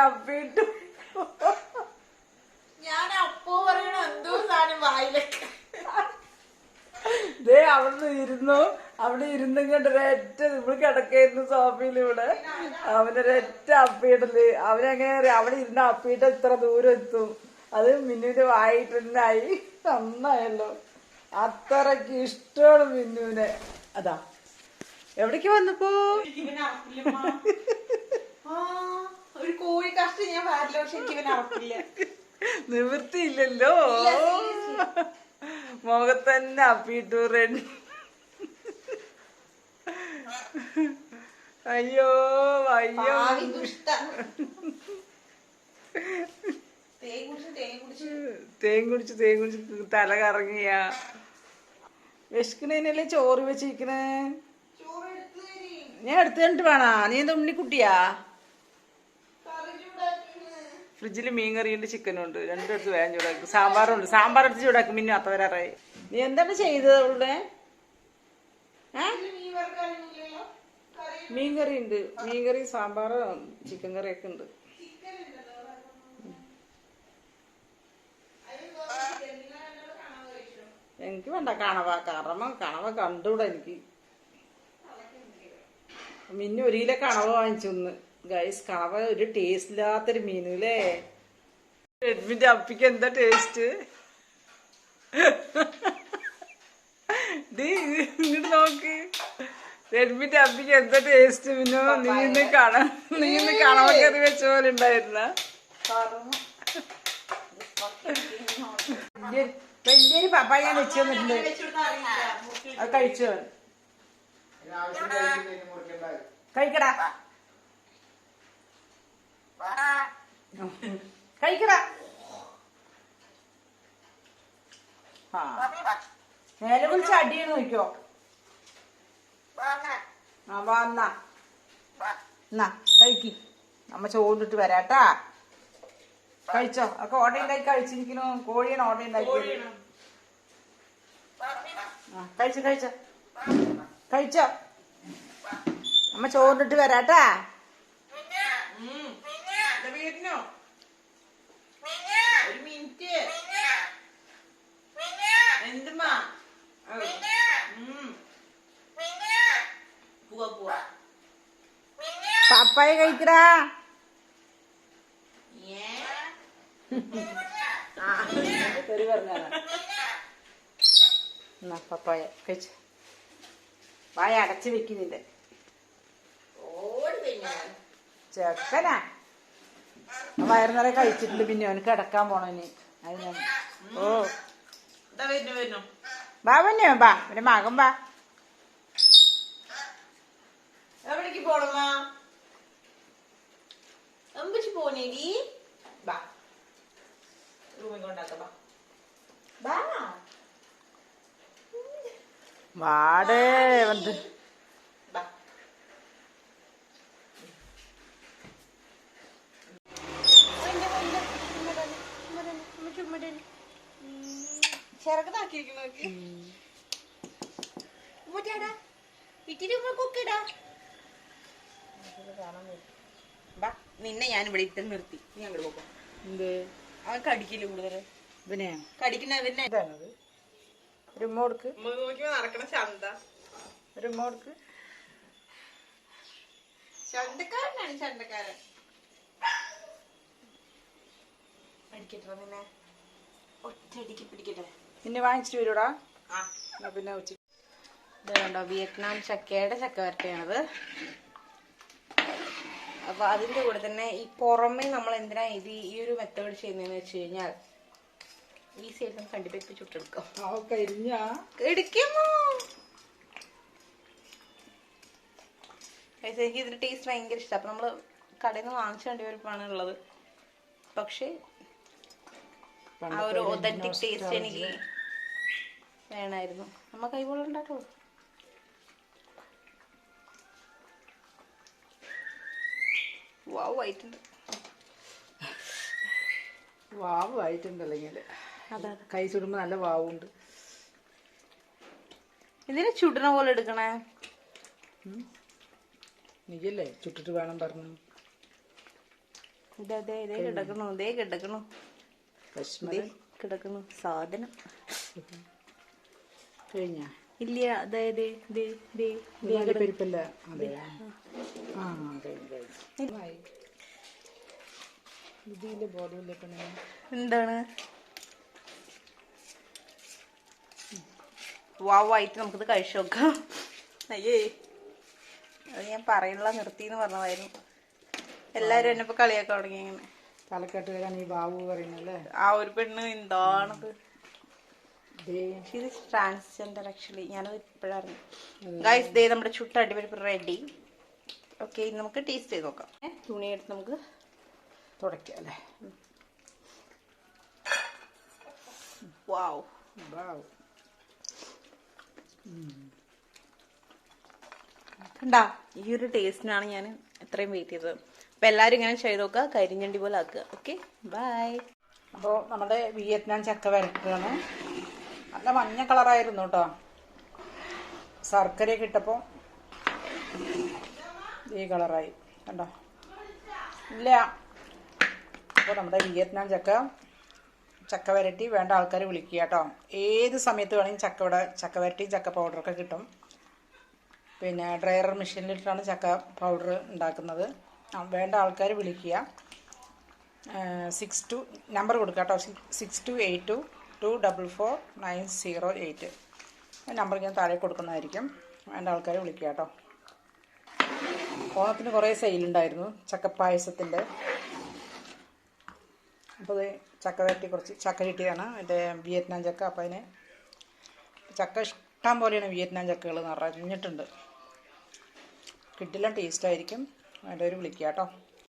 അപ്പിട്ടു. ഞാൻ അപ്പോ പറയണ എന്തോ സാധനം വായിലൊക്കെ. ദേ അവിടെ ഇരുന്നും കണ്ട് ഒരൊറ്റ ഇവിടെ കിടക്കായിരുന്നു സോഫയിലൂടെ. അവനൊരൊറ്റ അപ്പിയിടല്. അവനെങ്ങനെ അവിടെ ഇരുന്ന അപ്പിയിട്ട ഇത്ര ദൂരം എത്തും. അത് മിന്നുവിന്റെ വായിട്ടുണ്ടായി. നന്നായല്ലോ. അത്രക്ക് ഇഷ്ടമാണ് മിന്നുവിനെ. അതാ എവിടേക്ക് വന്നപ്പോ ഒരു കോഴി കഷ്ടി ഞാൻ പാരില്ല. പക്ഷെ എനിക്ക് ഇവനെ അറപ്പില്ല. നിവൃത്തിയില്ലല്ലോ. മുഖത്തന്നെ അപ്പിട്ടു. അയ്യോ അയ്യോ. തേൻ കുടിച്ച് തല കറങ്ങിയ. വിശക്കണേനല്ലേ ചോറ് വെച്ചിരിക്കണേ. ഞാൻ എടുത്തു കണ്ടിട്ട് വേണ. നീ എന്താ ഉണ്ണിക്കുട്ടിയാ? ഫ്രിഡ്ജില് മീൻകറിയുണ്ട്, ചിക്കനുണ്ട്. രണ്ടിടത്ത് വേഗം ചൂടാക്കും. സാമ്പാറുണ്ട്. സാമ്പാർ എടുത്ത് ചൂടാക്കും. മിന്നു അത്ത വരാറായി. നീ എന്താണ് ചെയ്തത് അവളുടെ? മീൻകറി ഉണ്ട്. മീൻകറി, സാമ്പാറ്, ചിക്കൻ കറിയൊക്കെ ഉണ്ട്. എനിക്ക് വേണ്ട കണവ. കണവ കണ്ടൂടാ എനിക്ക്. മിന്നു ഒരു കിലോ കണവ വാങ്ങിച്ചൊന്ന്. ഗൈസ്, കണവ ഒരു ടേസ്റ്റ് ഇല്ലാത്തൊരു മീനല്ലേ. റെഡ്മിന്റെ അപ്പിക്ക് എന്താ ടേസ്റ്റ്? ഇങ്ങോട്ട് നോക്ക്. റെഡ്മിന്റെ അപ്പിക്ക് എന്താ ടേസ്റ്റ് മിന്നു? നീ ഇന്ന് കണവ കറി വെച്ച പോലെ ഉണ്ടായിരുന്ന. വലിയൊരു പപ്പായ ഞാൻ വെച്ച് തന്നിട്ടുണ്ട്. അത് കഴിച്ചോ? കഴിക്കടാ കഴിക്കടാ. നേരെ വിളിച്ച് അടിയെന്ന് നോക്കിയോ? ആ വന്നാ എന്നാ കഴിക്ക്. നമ്മ ചോറിട്ട് വരാട്ടാ. കഴിച്ചോ? ഒക്കെ ഓർഡർ ഉണ്ടാക്കി കഴിച്ചിരിക്കണു. കോഴിയാണ് ഓർഡർ ഉണ്ടാക്കിയത്. ആ കഴിച്ചോ കഴിച്ചോ. അമ്മ ചോറിട്ട് വരാട്ടാ. ഒരു മിനിറ്റ്. എന്തുമാ? പോവാ. പപ്പായ കഴിക്കടാ. തെറി പറഞ്ഞാ. എന്നാ പപ്പായ കഴിച്ച. വായ അടച്ചു വെക്കുന്നില്ല. ചെക്കനാ വയറ് നിറയെ കഴിച്ചിട്ടുണ്ട്. പിന്നെ അവന് കിടക്കാൻ പോണന്. അതിനാണ്. ഓ ബാ പിന്നെ ബാ പിന്നെ മകൻ ബാ. എവിടേക്ക് പോണമ്മ? അമ്പച്ച് പോണേടി. ബാ റൂമിൽ കൊണ്ടാക്കാം. ബാ വാടേ വന്ന് നിന്നെ ഞാൻ ഇവിടെ ഇട്ട് നിർത്തി. നീ അങ്ങോട്ട് പോക്കാം. എന്ത് അവൻ കടിക്കില്ല കൂടുതൽ. ഇവനെയാ കടിക്കുന്ന ഒരു മോൾക്ക് നോക്കി നടക്കണ ചന്ത. ഒരു മോൾക്ക് ചന്തക്കാരനാണ്. ചന്തക്കാരൻ അടിക്കട്ടെ നിന്നെ. ഒറ്റയടിക്ക് പിടിക്കട്ടെ. പിന്നെ വാങ്ങിച്ചിട്ട് വരൂടാ. പിന്നെ ഉച്ച ഇത് കണ്ടോ, വിയറ്റ്നാം ചക്കയുടെ ചക്ക വരട്ടയാണത്. അപ്പൊ അതിന്റെ കൂടെ തന്നെ ഈ പുറമെ നമ്മൾ എന്തിനാ ഈ ഒരു മെത്തേഡ് ചെയ്യുന്നതെന്ന് വെച്ച് കഴിഞ്ഞാൽ ഈസി ആയിട്ട് നമുക്ക് കണ്ടിപ്പിച്ച് ചുട്ടെടുക്കാം. എനിക്ക് ഇതിന്റെ ടേസ്റ്റ് ഭയങ്കര ഇഷ്ടം. അപ്പൊ നമ്മള് കടയിൽ നിന്ന് വാങ്ങിച്ചു കണ്ടുവരുപ്പാണ് ഉള്ളത്. പക്ഷെ ആ ഒരു ഒതന്റിക് ടേസ്റ്റ് എനിക്ക് വേണമായിരുന്നു. നമ്മ കൈപോലെ ഉണ്ടാക്കോ. വാവ് ആയിട്ടുണ്ട്. വാവ് ആയിട്ടുണ്ട്. അല്ലെങ്കിൽ കൈ ചുടുമ്പോ നല്ല വാവുണ്ട്. ഇതിനെ ചുടണ പോലെ എടുക്കണേ. നീയല്ലേ ചുട്ടിട്ട് വേണം പറഞ്ഞു. ഇതേ കിടക്കണു കിടക്കണു സാധനം കഴിഞ്ഞ ഇല്ല. അതായത് പരിപ്പല്ല. അതെ ഇതിന്റെ ബോധമില്ല. എന്താണ് വാവായിട്ട് നമുക്കിത് കഴിച്ചു നോക്കാം. അയ്യേ, അത് ഞാൻ പറയുള്ള നിർത്തിന്ന് പറഞ്ഞതായിരുന്നു. എല്ലാരും എന്നെ ഇപ്പൊ കളിയാക്കാൻ തുടങ്ങി. ഇങ്ങനെ പാലക്കാട്ടുകാരാണ് ഈ ബാബു പറയുന്നല്ലേ. ആ ഒരു പെണ്ണ് എന്താണത് ട്രാൻസ്ജെൻഡർ ആക്ച്വലി. ഞാനത് ഇപ്പോഴറിഞ്ഞു. ഗൈസ്, ദേ നമ്മുടെ ചുട്ട അടിപരിപ്പ് റെഡി. ഓക്കെ, നമുക്ക് ടേസ്റ്റ് ചെയ്ത് നോക്കാം. തുണി എടുത്ത് നമുക്ക് തുടയ്ക്കാം അല്ലേ. വാവ് കണ്ടാ, ഈ ഒരു ടേസ്റ്റിനാണ് ഞാൻ എത്രയും വെയിറ്റ് ചെയ്തത്. അപ്പൊ എല്ലാരും ഇങ്ങനെ ചെയ്ത് നോക്കുക, കരിഞ്ഞണ്ടി പോലെ ആക്കുക. Okay, bye. അപ്പോൾ നമ്മുടെ വിയറ്റ്നാം ചക്ക വരട്ടുകയാണ്. നല്ല മഞ്ഞ കളറായിരുന്നു കേട്ടോ. ശർക്കരയൊക്കെ ഇട്ടപ്പോൾ ഈ കളറായി കണ്ടോ. ഇല്ല, അപ്പോൾ നമ്മുടെ വിയറ്റ്നാം ചക്ക വരട്ടി വേണ്ട ആൾക്കാർ വിളിക്കുക കേട്ടോ. ഏത് സമയത്ത് വേണമെങ്കിൽ ചക്ക വരട്ടി ചക്ക പൗഡറൊക്കെ കിട്ടും. പിന്നെ ഡ്രയർ മെഷീനിലിട്ടാണ് ചക്ക പൗഡർ ഉണ്ടാക്കുന്നത്. വേണ്ട ആൾക്കാർ വിളിക്കുക. 62 നമ്പർ കൊടുക്കുക കേട്ടോ. 6282244908 നമ്പർ ഞാൻ താഴെ കൊടുക്കുന്നതായിരിക്കും. വേണ്ട ആൾക്കാർ വിളിക്കുക കേട്ടോ. ഓണത്തിന് കുറേ സെയിലുണ്ടായിരുന്നു ചക്കപ്പായസത്തിൻ്റെ. അപ്പോൾ അത് ചക്ക വരട്ടി കുറച്ച് ചക്ക കിട്ടിയതാണ്, എൻ്റെ വിയറ്റ്നാം ചക്ക. അപ്പോൾ അതിന് ചക്ക ഇഷ്ടം പോലെയാണ് വിയറ്റ്നാം ചക്കകൾ നിറഞ്ഞിട്ടുണ്ട്. കിട്ടില്ല, ടേസ്റ്റായിരിക്കും. വേണ്ടവർ വിളിക്കുക കേട്ടോ.